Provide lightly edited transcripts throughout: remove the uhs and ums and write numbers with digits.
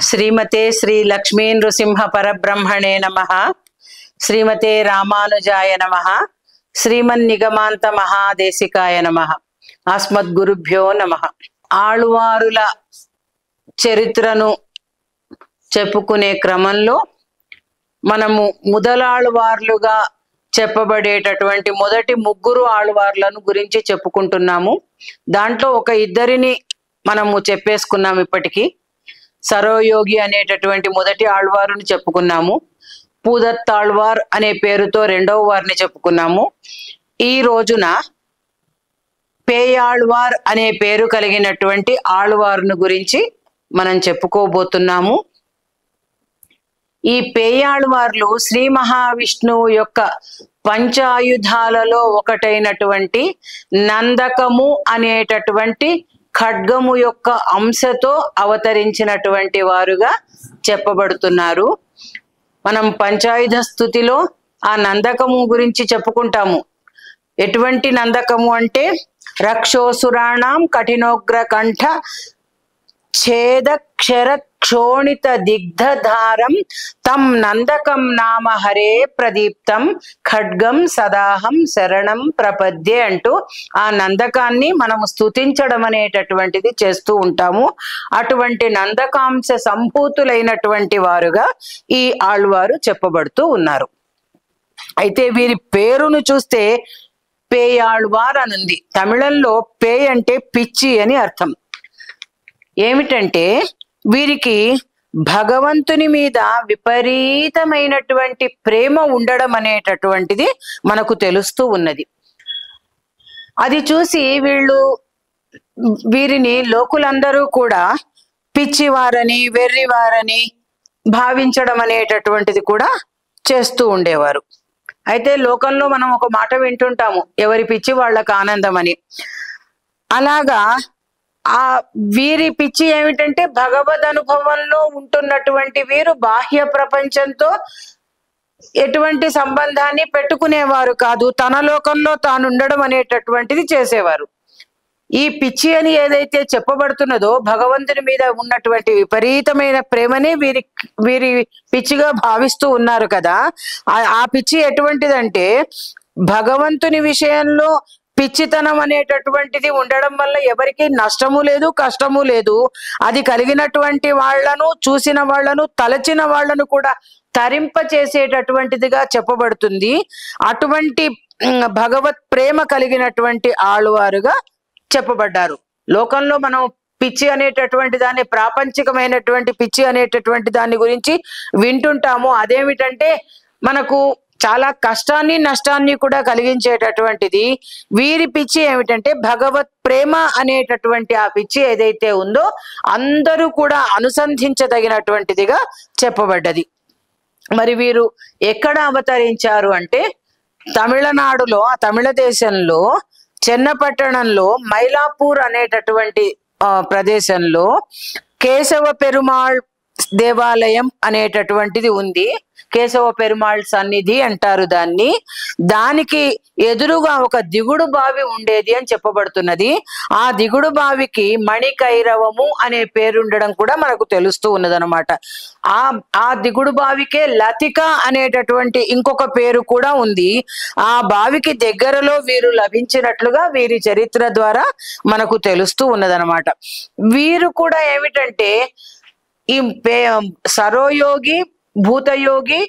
శ్రీమతే శ్రీ లక్ష్మీ నృసింహ పరబ్రహ్మణే నమః. శ్రీమతే రామానుజాయ నమః. శ్రీమన్నిగమాంత మహాదేశికాయ నమః. అస్మద్గురుభ్యో నమః. ఆళ్వారుల చరిత్రను చెప్పుకునే క్రమంలో మనము ముదలాళ్వార్లుగా చెప్పబడేటటువంటి మొదటి ముగ్గురు ఆళ్వార్లను గురించి చెప్పుకుంటున్నాము. దాంట్లో ఒక ఇద్దరిని మనము చెప్పేసుకున్నాం. ఇప్పటికీ సరోయోగి అనేటటువంటి మొదటి ఆళ్వారుని చెప్పుకున్నాము. పూదత్తాళ్వార్ అనే పేరుతో రెండవ వారిని చెప్పుకున్నాము. ఈ రోజున పేయాళ్వార్ అనే పేరు కలిగినటువంటి ఆళ్వారుని గురించి మనం చెప్పుకోబోతున్నాము. ఈ పేయాళ్వార్లు శ్రీ మహావిష్ణువు యొక్క పంచాయుధాలలో ఒకటైనటువంటి నందకము అనేటటువంటి ఖడ్గము యొక్క అంశతో అవతరించినటువంటి వారుగా చెప్పబడుతున్నారు. మనం పంచాయుధ స్థుతిలో ఆ నందకము గురించి చెప్పుకుంటాము. ఎటువంటి నందకము అంటే రక్షోసురాణం కఠినోగ్ర కంఠ ఛేద క్షర క్షోణిత దిగ్ధధారం తం నందకం నామ హరే ప్రదీప్తం ఖడ్గం సదాహం శరణం ప్రపద్యే అంటూ ఆ నందకాన్ని మనము స్తుతించడం అనేటటువంటిది చేస్తూ ఉంటాము. అటువంటి నందకాంశ సంభూతులైనటువంటి వారుగా ఈ ఆళ్వారు చెప్పబడుతూ ఉన్నారు. అయితే వీరి పేరును చూస్తే పేయాళ్వార్ అనుంది. తమిళంలో పే అంటే పిచ్చి అని అర్థం. ఏమిటంటే వీరికి భగవంతుని మీద విపరీతమైనటువంటి ప్రేమ ఉండడం అనేటటువంటిది మనకు తెలుస్తూ ఉన్నది. అది చూసి వీరిని లోకులందరూ కూడా పిచ్చివారని వెర్రివారని భావించడం అనేటటువంటిది కూడా చేస్తూ ఉండేవారు. అయితే లోకంలో మనం ఒక మాట వింటుంటాము, ఎవరి పిచ్చి వాళ్ళకు ఆనందం అని. అలాగా ఆ వీరి పిచ్చి ఏమిటంటే భగవద్ అనుభవంలో ఉంటున్నటువంటి వీరు బాహ్య ప్రపంచంతో ఎటువంటి సంబంధాన్ని పెట్టుకునేవారు కాదు. తన లోకంలో తాను ఉండడం అనేటటువంటిది చేసేవారు. ఈ పిచ్చి అని ఏదైతే చెప్పబడుతున్నదో భగవంతుని మీద ఉన్నటువంటి విపరీతమైన ప్రేమని వీరి పిచ్చిగా భావిస్తూ ఉన్నారు కదా. ఆ పిచ్చి ఎటువంటిదంటే భగవంతుని విషయంలో పిచ్చితనం అనేటటువంటిది ఉండడం వల్ల ఎవరికి నష్టము లేదు, కష్టము లేదు. అది కలిగినటువంటి వాళ్లను, చూసిన వాళ్లను, తలచిన వాళ్లను కూడా తరింప చేసేటటువంటిదిగా చెప్పబడుతుంది. అటువంటి భగవత్ ప్రేమ కలిగినటువంటి ఆళ్వారుగా చెప్పబడ్డారు. లోకంలో మనం పిచ్చి అనేటటువంటి దాన్ని, ప్రాపంచికమైనటువంటి పిచ్చి అనేటటువంటి దాని గురించి వింటుంటాము. అదేమిటంటే మనకు చాలా కష్టాన్ని నష్టాన్ని కూడా కలిగించేటటువంటిది. వీరి పిచ్చి ఏమిటంటే భగవత్ ప్రేమ అనేటటువంటి ఆ పిచ్చి ఏదైతే ఉందో అందరూ కూడా అనుసంధించదగినటువంటిదిగా చెప్పబడ్డది. మరి వీరు ఎక్కడ అవతరించారు అంటే తమిళనాడులో, ఆ తమిళ దేశంలో చెన్నపట్టణంలో మైలాపూర్ అనేటటువంటి ప్రదేశంలో కేశవ పెరుమాళ్ దేవాలయం అనేటటువంటిది ఉంది. కేశవ పెరుమాళ్ సన్నిధి అంటారు దాన్ని. దానికి ఎదురుగా ఒక దిగుడు బావి ఉండేది అని చెప్పబడుతున్నది. ఆ దిగుడు బావికి మణికైరవము అనే పేరుండడం కూడా మనకు తెలుస్తూ ఉన్నదనమాట. ఆ దిగుడు బావికే లతిక అనేటటువంటి ఇంకొక పేరు కూడా ఉంది. ఆ బావికి దగ్గరలో వీరు లభించినట్లుగా వీరి చరిత్ర ద్వారా మనకు తెలుస్తూ ఉన్నదనమాట. వీరు కూడా ఏమిటంటే ఈ సరోయోగి, భూతయోగి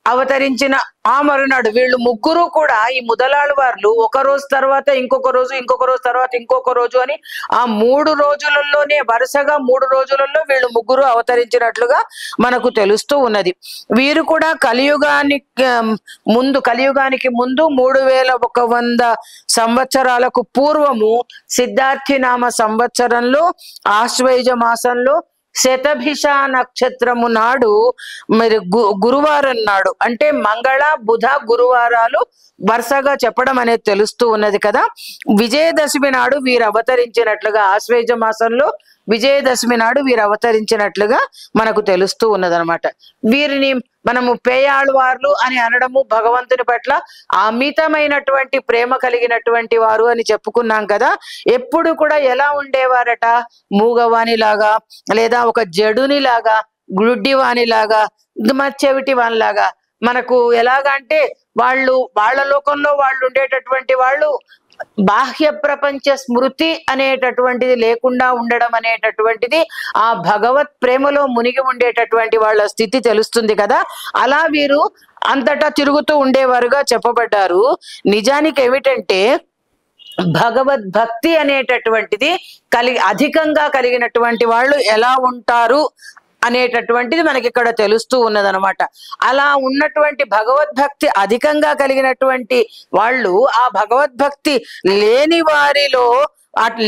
అవతరించిన ఆ మరునాడు వీళ్ళు ముగ్గురు కూడా, ఈ ముదలాళ్వార్లు ఒక రోజు తర్వాత ఇంకొక రోజు, ఇంకొక రోజు తర్వాత ఇంకొక రోజు అని ఆ 3 రోజులలోనే వరుసగా 3 రోజులలో వీళ్ళు ముగ్గురు అవతరించినట్లుగా మనకు తెలుస్తూ ఉన్నది. వీరు కూడా కలియుగానికి ముందు 3100 సంవత్సరాలకు పూర్వము సిద్ధార్థి నామ సంవత్సరంలో ఆశ్వయుజ మాసంలో శతభిష నక్షత్రము నాడు మరి గురువారం నాడు, అంటే మంగళ బుధ గురువారాలు వరుసగా చెప్పడం అనేది తెలుస్తూ ఉన్నది కదా. విజయదశమి నాడు వీరు అవతరించినట్లుగా, ఆశ్వయుజ మాసంలో విజయదశమి నాడు వీరు అవతరించినట్లుగా మనకు తెలుస్తూ ఉన్నదనమాట. వీరిని మనము పేయాళ్వార్లు అని అనడము భగవంతుని పట్ల అమితమైనటువంటి ప్రేమ కలిగినటువంటి వారు అని చెప్పుకున్నాం కదా. ఎప్పుడు కూడా ఎలా ఉండేవారట, మూగవాణిలాగా లేదా ఒక జడునిలాగా గుడ్డి వానిలాగా చెవిటి వానిలాగా మనకు ఎలాగంటే వాళ్ళ లోకంలో వాళ్ళు ఉండేటటువంటి వాళ్ళు బాహ్య ప్రపంచ స్మృతి అనేటటువంటిది లేకుండా ఉండడం అనేటటువంటిది ఆ భగవత్ ప్రేమలో మునిగి ఉండేటటువంటి వాళ్ళ స్థితి తెలుస్తుంది కదా. అలా వీరు అంతటా తిరుగుతూ ఉండేవారుగా చెప్పబడ్డారు. నిజానికి ఏమిటంటే భగవద్భక్తి అనేటటువంటిది అధికంగా కలిగినటువంటి వాళ్ళు ఎలా ఉంటారు అనేటటువంటిది మనకి ఇక్కడ తెలుస్తూ ఉన్నదనమాట. అలా ఉన్నటువంటి భగవద్భక్తి అధికంగా కలిగినటువంటి వాళ్ళు ఆ భగవద్భక్తి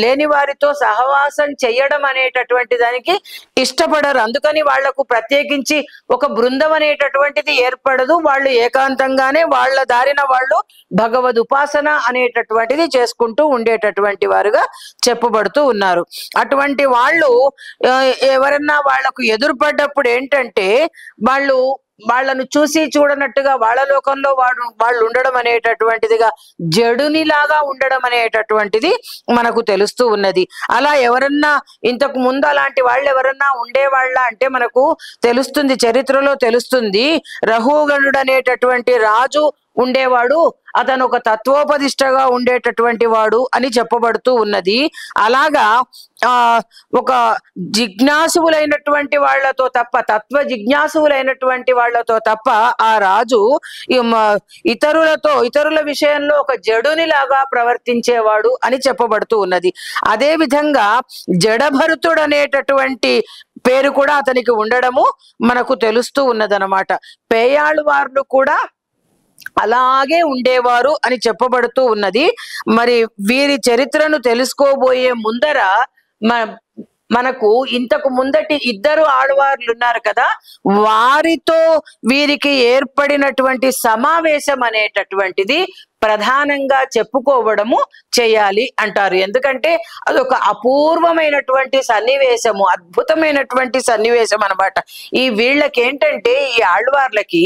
లేని వారితో సహవాసం చెయ్యడం అనేటటువంటి దానికి ఇష్టపడరు. అందుకని వాళ్లకు ప్రత్యేకించి ఒక బృందం అనేటటువంటిది ఏర్పడదు. వాళ్ళు ఏకాంతంగానే వాళ్ళ దారిన వాళ్ళు భగవద్ ఉపాసన అనేటటువంటిది చేసుకుంటూ ఉండేటటువంటి వారుగా చెప్పబడుతూ ఉన్నారు. అటువంటి వాళ్ళు ఎవరన్నా వాళ్లకు ఎదురుపడ్డప్పుడు ఏంటంటే వాళ్ళను చూసి చూడనట్టుగా వాళ్ళ లోకంలో వాళ్ళు ఉండడం అనేటటువంటిదిగా జడునిలాగా ఉండడం అనేటటువంటిది మనకు తెలుస్తూ ఉన్నది. అలా ఎవరన్నా ఇంతకు ముందు అలాంటి వాళ్ళు ఎవరన్నా ఉండేవాళ్ళ అంటే మనకు తెలుస్తుంది, చరిత్రలో తెలుస్తుంది. రహుగణుడు అనేటటువంటి రాజు ఉండేవాడు. అతను ఒక తత్వోపదిష్టగా ఉండేటటువంటి వాడు అని చెప్పబడుతూ ఉన్నది. అలాగా ఒక జిజ్ఞాసువులైనటువంటి వాళ్లతో తప్ప, తత్వ జిజ్ఞాసువులైనటువంటి వాళ్లతో తప్ప ఆ రాజు ఇతరుల విషయంలో ఒక జడునిలాగా ప్రవర్తించేవాడు అని చెప్పబడుతూ ఉన్నది. అదే విధంగా జడభరుతుడు అనేటటువంటి పేరు కూడా అతనికి ఉండడము మనకు తెలుస్తూ ఉన్నదనమాట. పేయాళ్ళవార్లు కూడా అలాగే ఉండేవారు అని చెప్పబడుతూ ఉన్నది. మరి వీరి చరిత్రను తెలుసుకోబోయే ముందర మనకు ఇంతకు ముందటి ఇద్దరు ఆడవార్లు ఉన్నారు కదా, వారితో వీరికి ఏర్పడినటువంటి సమావేశం అనేటటువంటిది ప్రధానంగా చెప్పుకోవడము చేయాలి అంటారు. ఎందుకంటే అదొక అపూర్వమైనటువంటి సన్నివేశము, అద్భుతమైనటువంటి సన్నివేశం అనమాట. వీళ్ళకి ఏంటంటే ఈ ఆళ్వార్లకి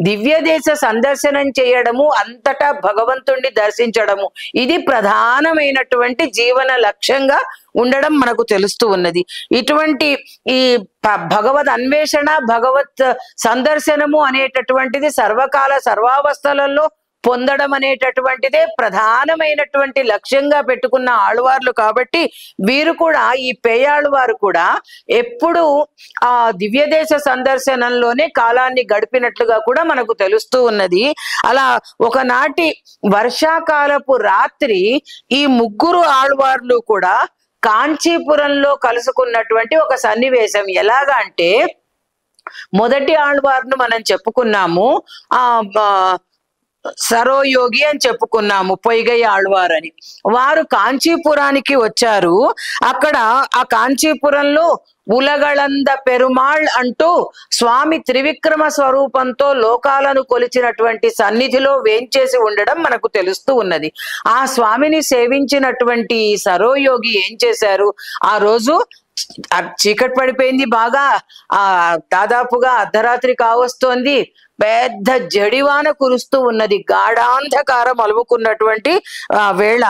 దివ్య దేశ సందర్శనం చేయడము, అంతటా భగవంతుణ్ణి దర్శించడము, ఇది ప్రధానమైనటువంటి జీవన లక్ష్యంగా ఉండడం మనకు తెలుస్తూ ఉన్నది. ఇటువంటి ఈ భగవద్ అన్వేషణ, భగవత్ సందర్శనము అనేటటువంటిది సర్వకాల సర్వావస్థలలో పొందడం అనేటటువంటిదే ప్రధానమైనటువంటి లక్ష్యంగా పెట్టుకున్న ఆళ్వార్లు కాబట్టి వీరు కూడా, ఈ పేయాళ్వారు కూడా ఎప్పుడు ఆ దివ్యదేశ సందర్శనంలోనే కాలాన్ని గడిపినట్లుగా కూడా మనకు తెలుస్తూ ఉన్నది. అలా ఒకనాటి వర్షాకాలపు రాత్రి ఈ ముగ్గురు ఆళ్వార్లు కూడా కాంచీపురంలో కలుసుకున్నటువంటి ఒక సన్నివేశం. ఎలాగా అంటే మొదటి ఆళ్వార్ను మనం చెప్పుకున్నాము, సరోయోగి అని చెప్పుకున్నాము, పొయ్గై ఆళ్వార్ అని. వారు కాంచీపురానికి వచ్చారు. అక్కడ ఆ కాంచీపురంలో ఉలగళంద పెరుమాళ్ అంటూ స్వామి త్రివిక్రమ స్వరూపంతో లోకాలను కొలిచినటువంటి సన్నిధిలో వేంచేసి ఉండడం మనకు తెలుస్తూ ఉన్నది. ఆ స్వామిని సేవించినటువంటి సరోయోగి ఏం చేశారు, ఆ రోజు చీకటి పడిపోయింది, బాగా దాదాపుగా అర్ధరాత్రి కావస్తోంది, పెద్ద జడివాన కురుస్తూ ఉన్నది, గాఢాంధకారం అలుముకున్నటువంటి వేళ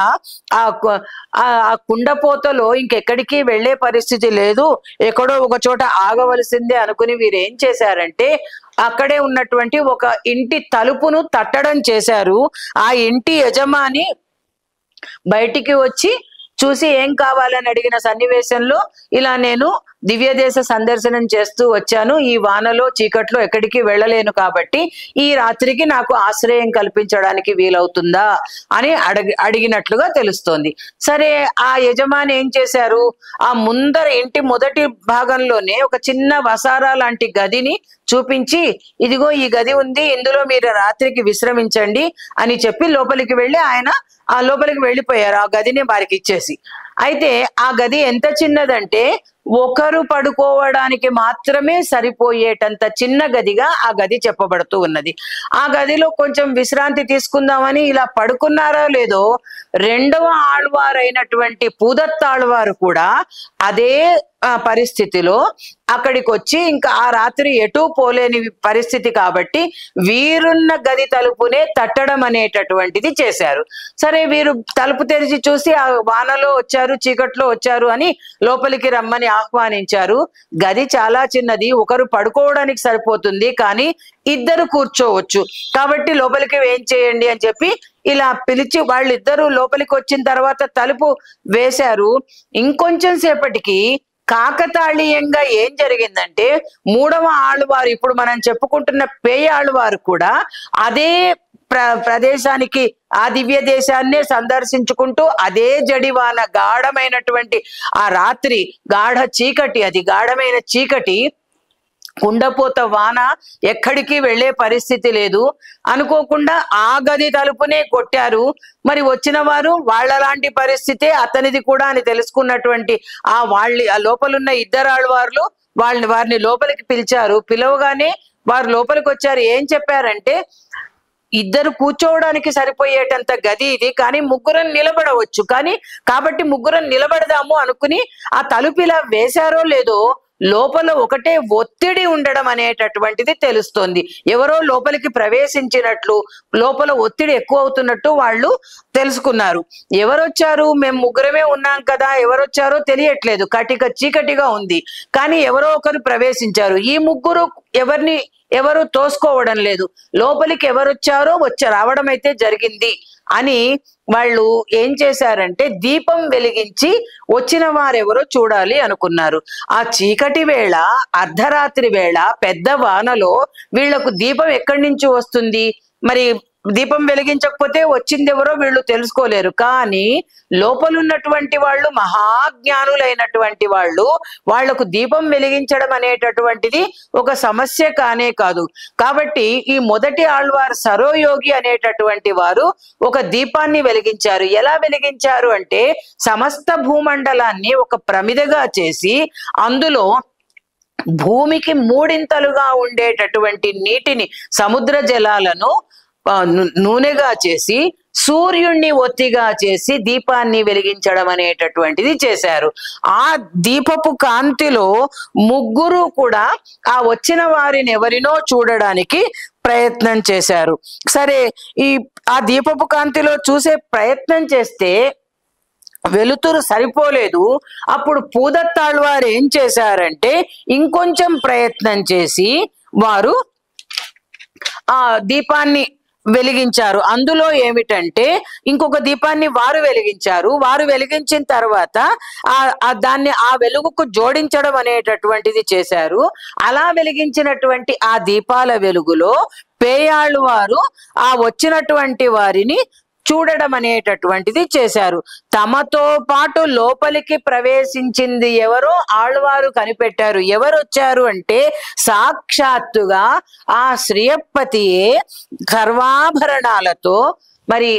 ఆ కుండపోతలో ఇంకెక్కడికి వెళ్లే పరిస్థితి లేదు, ఎక్కడో ఒక చోట ఆగవలసిందే అనుకుని వీరు ఏం చేశారంటే అక్కడే ఉన్నటువంటి ఒక ఇంటి తలుపును తట్టడం చేశారు. ఆ ఇంటి యజమాని బయటికి వచ్చి చూసి ఏం కావాలని అడిగిన సన్నివేశంలో ఇలా నేను దివ్యదేశ సందర్శనం చేస్తూ వచ్చాను, ఈ వానలో చీకట్లో ఎక్కడికి వెళ్ళలేను కాబట్టి ఈ రాత్రికి నాకు ఆశ్రయం కల్పించడానికి వీలవుతుందా అని అడిగినట్లుగా తెలుస్తోంది. సరే, ఆ యజమాని ఏం చేశారు, ఆ ఇంటి మొదటి భాగంలోనే ఒక చిన్న వసారా లాంటి గదిని చూపించి, ఇదిగో ఈ గది ఉంది, ఇందులో మీరు రాత్రికి విశ్రమించండి అని చెప్పి లోపలికి వెళ్ళి ఆయన ఆ లోపలికి వెళ్ళిపోయారు, ఆ గదిని వారికి ఇచ్చేసి. అయితే ఆ గది ఎంత చిన్నదంటే ఒకరు పడుకోవడానికి మాత్రమే సరిపోయేటంత చిన్న గదిగా ఆ గది చెప్పబడుతూ ఉన్నది. ఆ గదిలో కొంచెం విశ్రాంతి తీసుకుందామని ఇలా పడుకున్నారో లేదో, రెండవ ఆళ్వారైనటువంటి పూదత్తాళ్వారు కూడా అదే పరిస్థితిలో అక్కడికి వచ్చి ఇంకా ఆ రాత్రి ఎటూ పోలేని పరిస్థితి కాబట్టి వీరున్న గది తలుపునే తట్టడం అనేటటువంటిది చేశారు. సరే, వీరు తలుపు తెరిచి చూసి ఆ వానలో వచ్చారు, చీకట్లో వచ్చారు అని లోపలికి రమ్మని ఆహ్వానించారు. గది చాలా చిన్నది, ఒకరు పడుకోవడానికి సరిపోతుంది, కానీ ఇద్దరు కూర్చోవచ్చు, కాబట్టి లోపలికి ఏం చేయండి అని చెప్పి ఇలా పిలిచి వాళ్ళిద్దరూ లోపలికి వచ్చిన తర్వాత తలుపు వేశారు. ఇంకొంచెం సేపటికి కాకతాళీయంగా ఏం జరిగిందంటే, మూడవ ఆళ్వారు, ఇప్పుడు మనం చెప్పుకుంటున్న పేయాళ్వారు కూడా అదే ప్రదేశానికి, ఆ దివ్య దేశాన్నే సందర్శించుకుంటూ అదే జడివాన, గాఢమైనటువంటి ఆ రాత్రి, గాఢ చీకటి, అది గాఢమైన చీకటి, కుండపోత వాన, ఎక్కడికి వెళ్లే పరిస్థితి లేదు. అనుకోకుండా ఆ గది తలుపునే కొట్టారు. మరి వచ్చిన వారు వాళ్ళలాంటి పరిస్థితే అతనిది కూడా అని తెలుసుకున్నటువంటి ఆ లోపలున్న ఇద్దరు ఆళ్వార్లు వారిని లోపలికి పిలిచారు. పిలవగానే వారు లోపలికి వచ్చారు. ఏం చెప్పారంటే, ఇద్దరు కూర్చోవడానికి సరిపోయేటంత గది ఇది, కానీ ముగ్గురం నిలబడవచ్చు, కాబట్టి ముగ్గురం నిలబడదాము అనుకుని ఆ తలుపు ఇలా వేశారో లేదో లోపల ఒకటే ఒత్తిడి ఉండడం అనేటటువంటిది తెలుస్తోంది. ఎవరో లోపలికి ప్రవేశించినట్లు, లోపల ఒత్తిడి ఎక్కువ అవుతున్నట్టు వాళ్ళు తెలుసుకున్నారు. ఎవరొచ్చారు? మేము ముగ్గురమే ఉన్నాం కదా, ఎవరొచ్చారో తెలియట్లేదు, చీకటిగా ఉంది, కానీ ఎవరో ఒకరు ప్రవేశించారు. ఈ ముగ్గురు ఎవరు తోసుకోవడం లేదు. లోపలికి ఎవరొచ్చారో రావడం అయితే జరిగింది అని వాళ్ళు ఏం చేశారంటే, దీపం వెలిగించి వచ్చిన వారెవరో చూడాలి అనుకున్నారు. ఆ చీకటి వేళ, అర్ధరాత్రి వేళ, పెద్ద వానలో వీళ్లకు దీపం ఎక్కడి నుంచి వస్తుంది? మరి దీపం వెలిగించకపోతే వచ్చిందెవరో వీళ్ళు తెలుసుకోలేరు. కానీ లోపలున్నటువంటి వాళ్ళు మహాజ్ఞానులైనటువంటి వాళ్లకు దీపం వెలిగించడం అనేటటువంటిది ఒక సమస్య కానే కాదు. కాబట్టి ఈ మొదటి ఆళ్వార్ సరోయోగి అనేటటువంటి వారు ఒక దీపాన్ని వెలిగించారు. ఎలా వెలిగించారు అంటే, సమస్త భూమండలాన్ని ఒక ప్రమిదగా చేసి అందులో భూమికి మూడింతలుగా ఉండేటటువంటి నీటిని, సముద్ర జలాలను నూనెగా చేసి, సూర్యుణ్ణి ఒత్తిగా చేసి దీపాన్ని వెలిగించడం అనేటటువంటిది చేశారు. ఆ దీపపు కాంతిలో ముగ్గురు కూడా ఆ వచ్చిన వారిని ఎవరినో చూడడానికి ప్రయత్నం చేశారు. సరే, ఆ దీపపు కాంతిలో చూసే ప్రయత్నం చేస్తే వెలుతురు సరిపోలేదు. అప్పుడు పూదత్తాళ్వారు ఏం చేశారంటే, ఇంకొంచెం ప్రయత్నం చేసి వారు ఆ దీపాన్ని వెలిగించారు. అందులో ఏమిటంటే, ఇంకొక దీపాన్ని వారు వెలిగించారు. వారు వెలిగించిన తర్వాత దాన్ని ఆ వెలుగుకు జోడించడం అనేటటువంటిది చేశారు. అలా వెలిగించినటువంటి ఆ దీపాల వెలుగులో పేయాళ్వారు ఆ వచ్చినటువంటి వారిని చూడడం అనేటటువంటిది చేశారు. తమతో పాటు లోపలికి ప్రవేశించింది ఎవరో ఆళ్వారు కనిపెట్టారు. ఎవరొచ్చారు అంటే, సాక్షాత్తుగా ఆ శ్రీయప్పతియే సర్వాభరణాలతో, మరి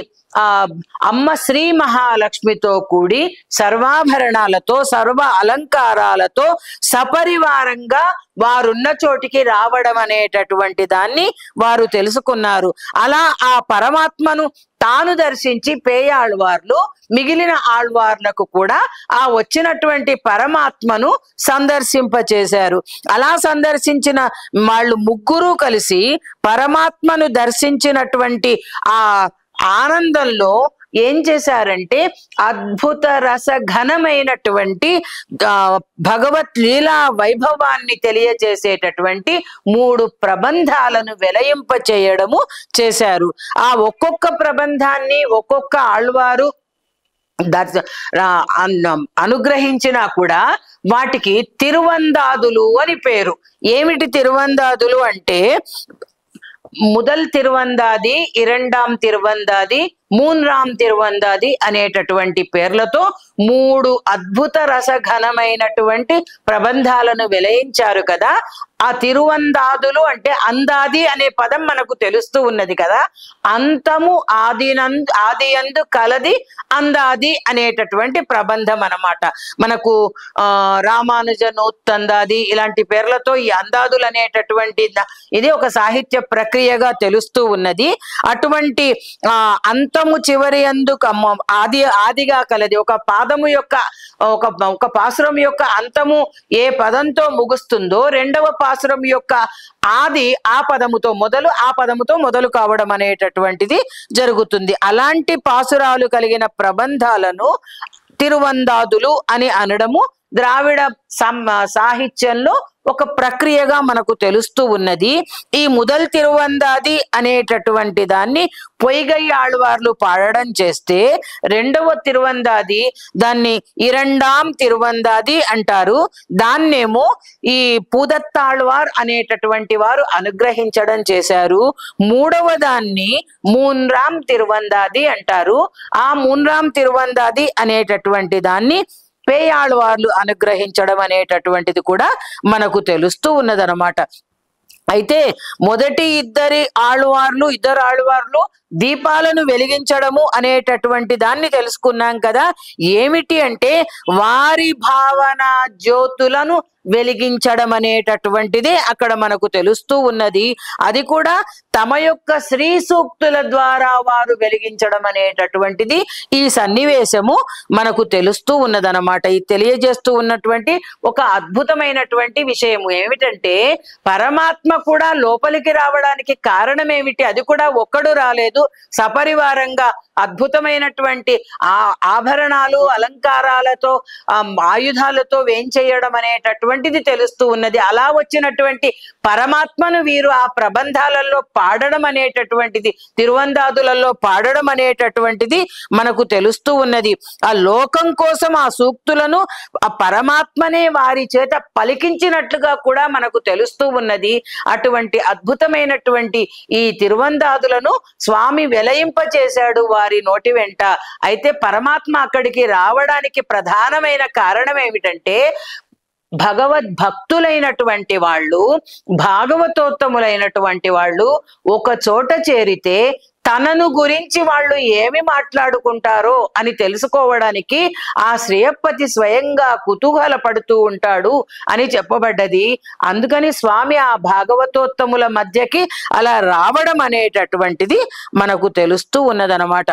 అమ్మ శ్రీ మహాలక్ష్మితో కూడి సర్వాభరణాలతో, సర్వ అలంకారాలతో సపరివారంగా వారున్న చోటికి రావడం అనేటటువంటి దాన్ని వారు తెలుసుకున్నారు. అలా ఆ పరమాత్మను తాను దర్శించి పేయాళ్వార్లు మిగిలిన ఆళ్వార్లకు కూడా ఆ వచ్చినటువంటి పరమాత్మను సందర్శింపచేశారు. అలా సందర్శించిన వాళ్ళు ముగ్గురు కలిసి పరమాత్మను దర్శించినటువంటి ఆ ఆనందంలో ఏం చేశారంటే, అద్భుత రస ఘనమైనటువంటి భగవత్ లీలా వైభవాన్ని తెలియజేసేటటువంటి 3 ప్రబంధాలను వెలయింప చేయడము చేశారు. ఆ ఒక్కొక్క ప్రబంధాన్ని ఒక్కొక్క ఆళ్వారు అనుగ్రహించినా కూడా వాటికి తిరువందాదులు అని పేరు. ఏమిటి తిరువందాదులు అంటే, முதல் తిరువందాది, இரண்டாம் తిరువందాది, మూన్రామ్ తిరువందాది అనేటటువంటి పేర్లతో 3 అద్భుత రసఘనమైనటువంటి ప్రబంధాలను వెలయించారు కదా. ఆ తిరువందాదులు అంటే, అందాది అనే పదం మనకు తెలుస్తూ ఉన్నది కదా, అంతము ఆదియందు కలది అందాది అనేటటువంటి ప్రబంధం అన్నమాట. మనకు రామానుజ నోత్తందాది ఇలాంటి పేర్లతో ఈ అందాదులు అనేటటువంటి ఇది ఒక సాహిత్య ప్రక్రియగా తెలుస్తూ ఉన్నది. అటువంటి అంత మొత్తము చివరి యందు ఆదిగా కలది. ఒక పాదము యొక్క ఒక పాసురం యొక్క అంతము ఏ పదంతో ముగుస్తుందో రెండవ పాసురం యొక్క ఆది ఆ పదముతో మొదలు కావడం అనేటటువంటిది జరుగుతుంది. అలాంటి పాసురాలు కలిగిన ప్రబంధాలను తిరువందాదులు అని అనడము ద్రావిడ సాహిత్యంలో ఒక ప్రక్రియగా మనకు తెలుస్తూ ఉన్నది. ఈ ముదల్ తిరువందాది అనేటటువంటి దాన్ని పొయ్గై ఆళ్వార్లు పాడడం చేస్తే రెండవ తిరువందాది దాన్ని ఇరండాం తిరువందాది అంటారు. దాన్నేమో ఈ పూదత్తాళ్వార్ అనేటటువంటి వారు అనుగ్రహించడం చేశారు. మూడవ దాన్ని మూన్రాం తిరువందాది అంటారు. ఆ మూన్రాం తిరువందాది అనేటటువంటి దాన్ని పేయాళ్వార్లు అనుగ్రహించడం అనేటటువంటిది కూడా మనకు తెలుస్తూ ఉన్నదనమాట. అయితే మొదటి ఇద్దరు ఆళ్వార్లు దీపాలను వెలిగించడము అనేటటువంటి దాన్ని తెలుసుకున్నాం కదా. ఏమిటి అంటే వారి భావన జ్యోతులను వెలిగించడం అనేటటువంటిది అక్కడ మనకు తెలుస్తూ ఉన్నది. అది కూడా తమ యొక్క శ్రీ సూక్తుల ద్వారా వారు వెలిగించడం అనేటటువంటిది ఈ సన్నివేశము మనకు తెలుస్తూ ఉన్నదనమాట. ఇది తెలియజేస్తూ ఉన్నటువంటి ఒక అద్భుతమైనటువంటి విషయము ఏమిటంటే పరమాత్మ కూడా లోపలికి రావడానికి కారణం ఏమిటి? అది కూడా ఒక్కడు రాలేదు, సపరివారంగా అద్భుతమైనటువంటి ఆభరణాలు అలంకారాలతో ఆయుధాలతో వేంచేయడం అనేటటువంటిది తెలుస్తూ ఉన్నది. అలా వచ్చినటువంటి పరమాత్మను వీరు ఆ ప్రబంధాలలో పాడడం అనేటటువంటిది, తిరువందాదులలో పాడడం అనేటటువంటిది మనకు తెలుస్తూ ఉన్నది. ఆ లోకం కోసం ఆ సూక్తులను ఆ పరమాత్మనే వారి చేత పలికించినట్లుగా కూడా మనకు తెలుస్తూ ఉన్నది. అటువంటి అద్భుతమైనటువంటి ఈ తిరువందాదులను స్వామి వెలయింపచేశాడు వారి నోటి వెంట. అయితే పరమాత్మ అక్కడికి రావడానికి ప్రధానమైన కారణం ఏమిటంటే భగవద్భక్తులైనటువంటి వాళ్ళు, భాగవతోత్తములైనటువంటి వాళ్ళు ఒక చోట చేరితే తనను గురించి వాళ్ళు ఏమి మాట్లాడుకుంటారో అని తెలుసుకోవడానికి ఆ శ్రేయపతి స్వయంగా కుతూహల పడుతూ ఉంటాడు అని చెప్పబడ్డది. అందుకని స్వామి ఆ భాగవతోత్తముల మధ్యకి అలా రావడం అనేటటువంటిది మనకు తెలుస్తూ ఉన్నదనమాట.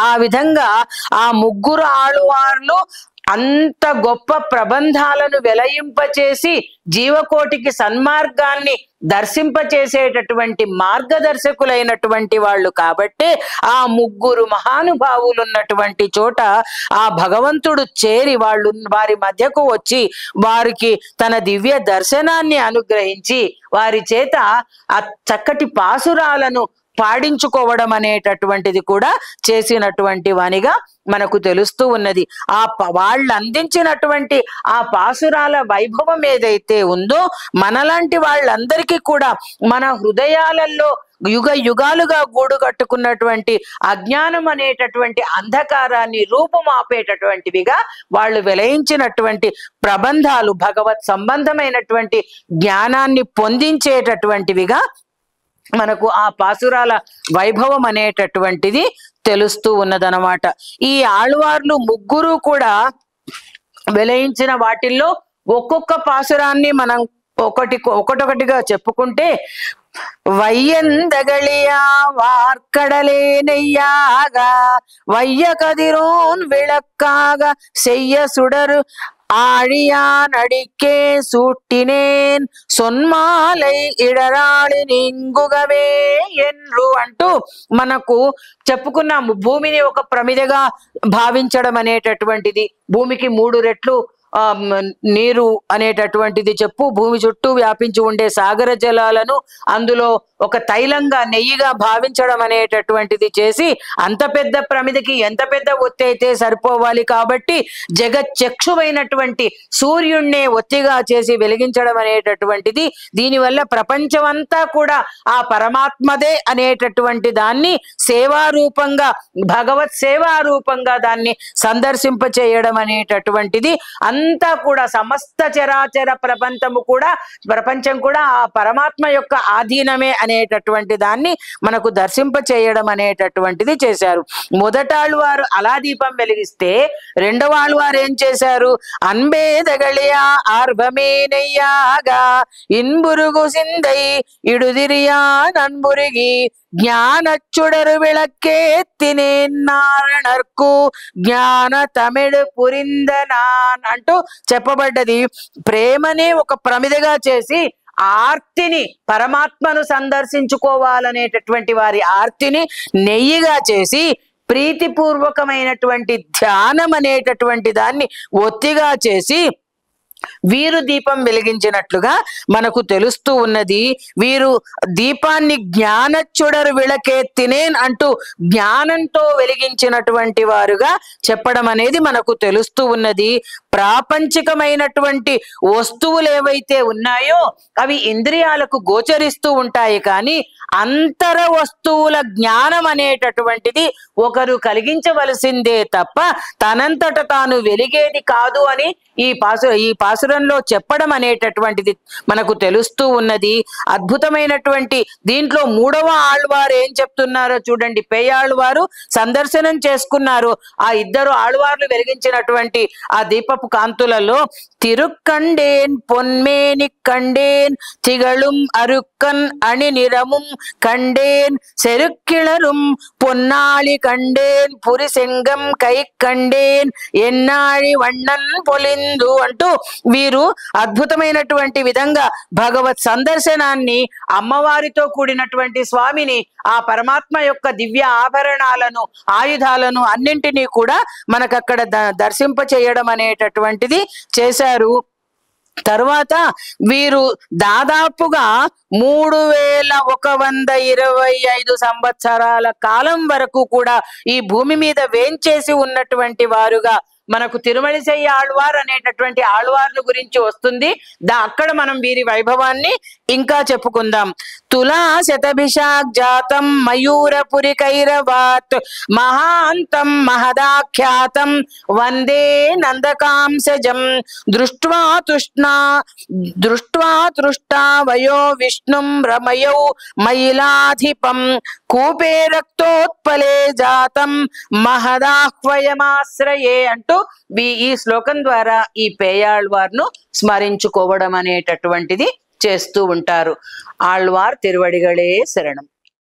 ఆ విధంగా ఆ ముగ్గురు ఆళ్వార్లు అంత గొప్ప ప్రబంధాలను వెలయింపచేసి జీవకోటికి సన్మార్గాన్ని దర్శింపచేసేటటువంటి మార్గదర్శకులైనటువంటి వాళ్ళు కాబట్టే ఆ ముగ్గురు మహానుభావులు ఉన్నటువంటి చోట ఆ భగవంతుడు చేరి వారి మధ్యకు వచ్చి వారికి తన దివ్య దర్శనాన్ని అనుగ్రహించి వారి చేత ఆ చక్కటి పాసురాలను పాడించుకోవడం అనేటటువంటిది కూడా చేసినటువంటి వానిగా మనకు తెలుస్తూ ఉన్నది. వాళ్ళు అందించినటువంటి ఆ పాసురాల వైభవం ఏదైతే ఉందో మనలాంటి వాళ్ళందరికీ కూడా మన హృదయాలలో యుగాలుగా గూడు కట్టుకున్నటువంటి అజ్ఞానం అనేటటువంటి అంధకారాన్ని రూపుమాపేటటువంటివిగా వాళ్ళు వెలయించినటువంటి ప్రబంధాలు భగవత్ సంబంధమైనటువంటి జ్ఞానాన్ని పొందించేటటువంటివిగా మనకు ఆ పాసురాల వైభవం అనేటటువంటిది తెలుస్తూ ఉన్నదనమాట. ఈ ఆళ్వార్లు ముగ్గురు కూడా వెలయించిన వాటిల్లో ఒక్కొక్క పాసురాన్ని మనం ఒకటొకటిగా చెప్పుకుంటే வையந்தகளியா வார்க்கடலே நெய்யாக வைய கதிரோன் விளக்காக செய்ய சுடரு ஆழியான் அடிக்கே சூட்டினேன் సొన్మాలై ఇడరాళి నింగుగవే ఎన్రు అంటూ మనకు చెప్పుకున్నాము. భూమిని ఒక ప్రమిదగా భావించడం అనేటటువంటిది, భూమికి 3 రెట్లు నీరు అనేటటువంటిది చెప్పు, భూమి చుట్టూ వ్యాపించి ఉండే సాగర జలాలను అందులో ఒక తైలంగా నెయ్యిగా భావించడం అనేటటువంటిది చేసి అంత పెద్ద ప్రమిదకి ఎంత పెద్ద ఒత్తి అయితే సరిపోవాలి కాబట్టి జగచ్చక్షువైనటువంటి సూర్యుణ్ణే ఒత్తిగా చేసి వెలిగించడం అనేటటువంటిది. దీనివల్ల ప్రపంచమంతా కూడా ఆ పరమాత్మదే అనేటటువంటి దాన్ని సేవారూపంగా భగవత్ సేవారూపంగా దాన్ని సందర్శింప చేయడం అనేటటువంటిది అంతా కూడా సమస్త చరాచర ప్రపంచం కూడా ఆ పరమాత్మ యొక్క ఆధీనమే అనేటటువంటి దాన్ని మనకు దర్శింప చేయడం అనేటటువంటిది చేశారు. మొదటాళ్వారు అలా దీపం వెలిగిస్తే రెండవ ఆళ్వారు ఏం చేశారు? అన్బేదగళియా ఆర్భమే నెయ్యాగా ఇన్బురుగు సిందై ఇడుదిరియా నన్బురిగి జ్ఞానచ్చుడరు విళక్కేత్తినేన్నారణర్కు జ్ఞాన తమిళ్ పురిందనాన్ అంటూ చెప్పబడ్డది. ప్రేమనే ఒక ప్రమిదగా చేసి ఆర్తిని, పరమాత్మను సందర్శించుకోవాలనేటటువంటి వారి ఆర్తిని నెయ్యిగా చేసి ప్రీతిపూర్వకమైనటువంటి ధ్యానం అనేటటువంటి దాన్ని ఒత్తిగా చేసి వీరు దీపం వెలిగించినట్లుగా మనకు తెలుస్తూ ఉన్నది. వీరు దీపాన్ని జ్ఞానచ్చుడరు విళకేత్తినేన్ అంటూ జ్ఞానంతో వెలిగించినటువంటి వారుగా చెప్పడం అనేది మనకు తెలుస్తూ ఉన్నది. ప్రాపంచికమైనటువంటి వస్తువులు ఏవైతే ఉన్నాయో అవి ఇంద్రియాలకు గోచరిస్తూ ఉంటాయి, కానీ అంతర వస్తువుల జ్ఞానం అనేటటువంటిది ఒకరు కలిగించవలసిందే తప్ప తనంతట తాను వెలిగేది కాదు అని ఈ పాసురంలో చెప్పడం అనేటటువంటిది మనకు తెలుస్తూ ఉన్నది. అద్భుతమైనటువంటి దీంట్లో మూడవ ఆళ్వారు ఏం చెప్తున్నారో చూడండి. పేయాళ్వారు సందర్శనం చేసుకున్నారు. ఆ ఇద్దరు ఆళ్వార్లు వెలిగించినటువంటి ఆ దీపపు కాంతులలో తిరుక్కండేన్ పొన్మేని కండేన్ తిగళుం అరుక్కన్ అని నిరముం కండేన్ సెరుక్కిళరుం పొన్నాళి కండేన్ పురిసెంగం కై కండేన్ ఎన్నాళి వಣ್ಣన్ పొలిందు అంటూ వీరు అద్భుతమైనటువంటి విధంగా భగవత్ సందర్శనాన్ని, అమ్మవారితో కూడినటువంటి స్వామిని, ఆ పరమాత్మ యొక్క దివ్య ఆభరణాలను, ఆయుధాలను అన్నింటినీ కూడా మనకక్కడ దర్శింప చేయడం అనేటటువంటిది చేశారు. తర్వాత వీరు దాదాపుగా 3125 సంవత్సరాల కాలం వరకు కూడా ఈ భూమి మీద వేంచేసి ఉన్నటువంటి వారుగా మనకు తిరుమలిశయ్య ఆళ్వార్ అనేటటువంటి ఆళ్వార్ల గురించి వస్తుంది. అక్కడ మనం వీరి వైభవాన్ని ఇంకా చెప్పుకుందాం. తులా శతభిషాగ్జాతం మయూరపురి కైరవాత్ మహాంతం మహదాఖ్యాతం వందే నందకాంసజం దృష్ట్వా తృష్టా వయో విష్ణుం రమయౌ మయిలాధిపం కూపే రక్తోత్పలే జాతం మహదాహ్వయమాశ్రయే అంటూ ఈ శ్లోకం ద్వారా ఈ పేయాళ్వార్ను స్మరించుకోవడం అనేటటువంటిది చేస్తూ ఉంటారు. ఆళ్వార్ తిరువడిగళే శరణం.